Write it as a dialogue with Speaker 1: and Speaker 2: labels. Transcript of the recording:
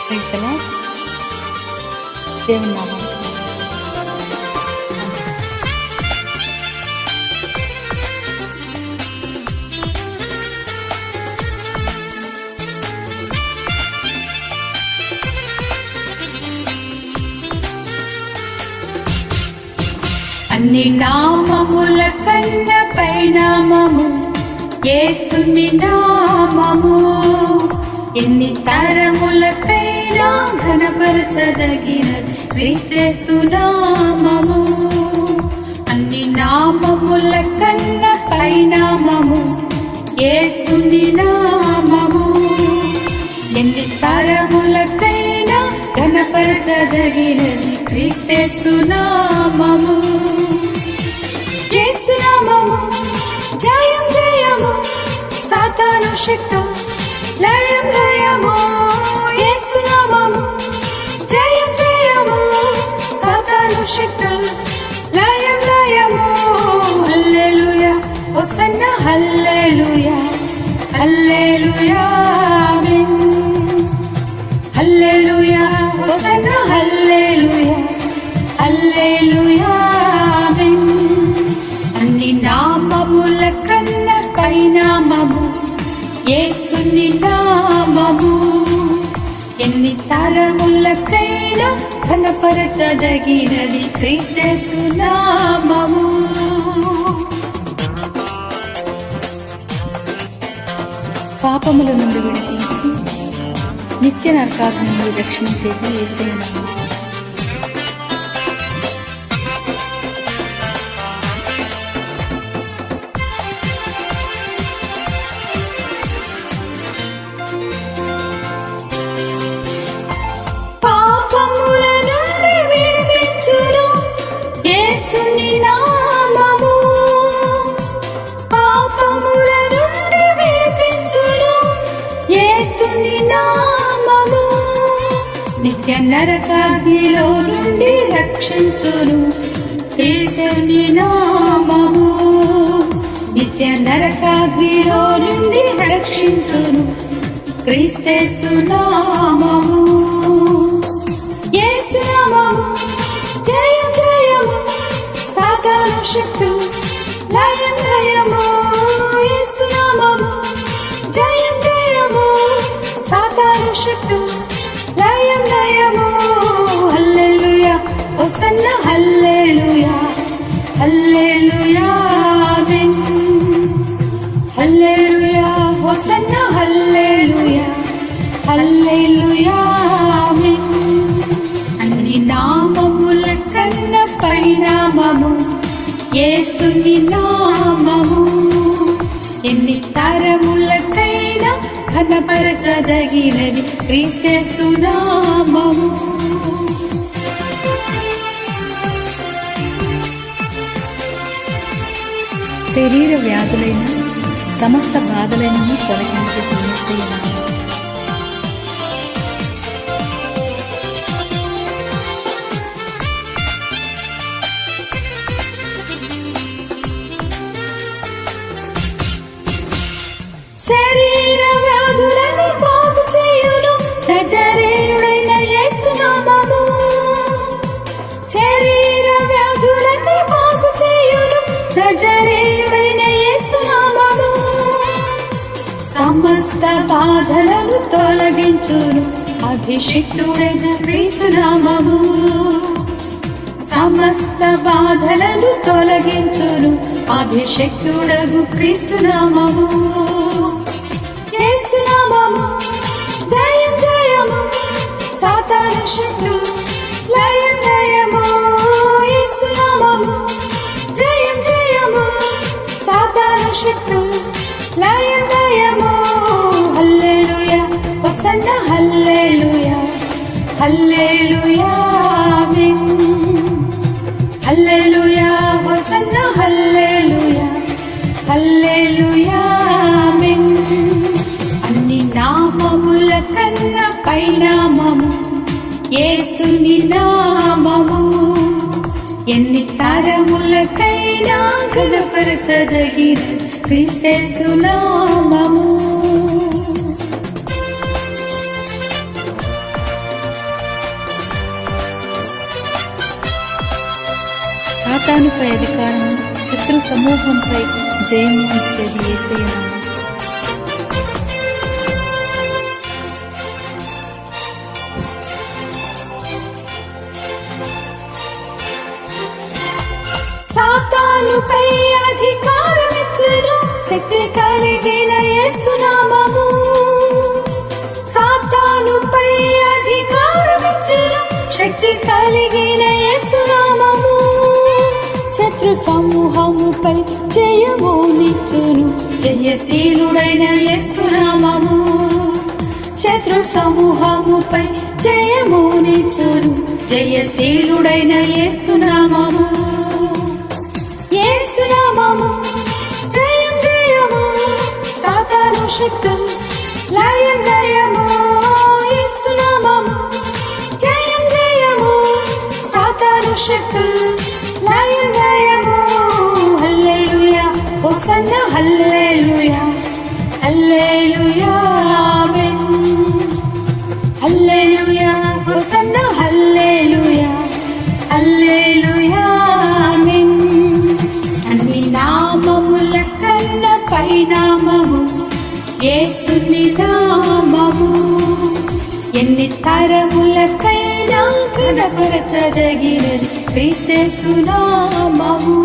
Speaker 1: Praise the lord. దేవుని నామం అన్ని నామముల కన్న పైనామము యేసుని నామము. ఎన్ని తరములకైనా ఘనపరచదగినది క్రీస్తు నామము. అన్ని నామముల కన్న పైనామము యేసుని నామము. ఎన్ని తరములకైనా ఘనపరచదగినది క్రీస్తు నామము. యేసు నామము జయం జయము, సాతాను శక్తం లయం లయము. యేసు నామము జయం జయము, సాతాను శక్తం లయం లయము. హల్లెలూయా హోసన్నా హల్లెలూయా హల్లెలూయా ఆమేన్. హల్లెలూయా హోసన్నా హల్లెలూయా హల్లెలూయా ఆమేన్. అన్ని నామముల కన్న పైనామము యేసుని నామము. ఎన్ని తరములకైనా ఘనపరచదగినది క్రీస్తు నామము. పాపముల నుండి విడిపించి నిత్య నరకాగ్ని నుండి రక్షించేది యేసయ్య నామము. యేసుని నామము పాపముల నుండి విడిపించును. యేసుని నామము నిత్య నరకాగ్నిలో నుండి రక్షించును. యేసుని నామము నిత్య నరకాగ్నిలో నుండి రక్షించును. క్రీస్తు నామము. యేసు నామము జయం జయము, సాతాను శక్తులు లయం లయము. యేసు నామము జయం జయము, సాతాను శక్తులు లయం లయము. హల్లెలూయా హోసన్నా హల్లెలూయా హల్లెలూయా ఆమేన్. హల్లెలూయా హోసన్నా హల్లెలూయా హల్లెలూయా ఆమేన్. అన్ని నామముల కన్న పైనామము యేసుని నామము. ఎన్ని తరములకైనా ఘనపరచదగినది క్రీస్తు నామము. శరీర వ్యాధులైన సమస్త బాధలను తొలగించే యేసయ్య నామము. శరీర వ్యాధులను బాగు చేయును నజరేయుడైన యేసు నామము. శరీర వ్యాధులను బాగు చేయును నజరేయుడైన యేసు నామము. సమస్త బాధలను తొలగించును అభిషిక్తుడైన క్రీస్తు నామము. సమస్త బాధలను తొలగించును అభిషిక్తుడగు క్రీస్తు నామము. యేసు నామము జయం జయము, సాతాను శక్తులు లయం లయము. యేసు నామము జయం జయము, సాతాను శక్తులు లయం లయము. హల్లెలూయా హోసన్నా హల్లెలూయా హల్లెలూయా ఆమేన్. హల్లెలూయా హోసన్నా హల్లెలూయా హల్లెలూయా ఆమేన్. అన్ని నామముల కన్న పైనామము యేసుని నామము. ఎన్ని తరములకైనా ఘనపరచదగినది క్రీస్తు నామము. సాతానుపై అధికారము, శత్రు సమూహంపై జయము ఇచ్చేది యేసయ్య నామము.
Speaker 2: సాతానుపై అధికారమిచ్చును శక్తి కలిగిన యేసు నామము. సాతానుపై అధికారమిచ్చును శక్తి కలిగిన యేసు నామము. శత్రు సమూహముపై జయమునిచ్చును జయశీలుడైన యేసు నామము. శత్రు సమూహముపై జయమునిచ్చును జయశీలుడైన యేసు నామము. యేసు నామము జయం జయము, సాతాను శక్తులు లయం లయము. యేసు నామము జయం జయము, సాతాను శక్తులు లయం లయము. హల్లెలూయా హోసన్నా హల్లెలూయా హల్లెలూయా ఆమేన్. హల్లెలూయా హోసన్నా హల్లెలూయా హల్లెలూయా ఆమేన్. అన్ని నామముల కన్న పై నామము యేసుని నామము. ఎన్ని తరములకైనా కనపరచదగినది క్రీస్తు నామము.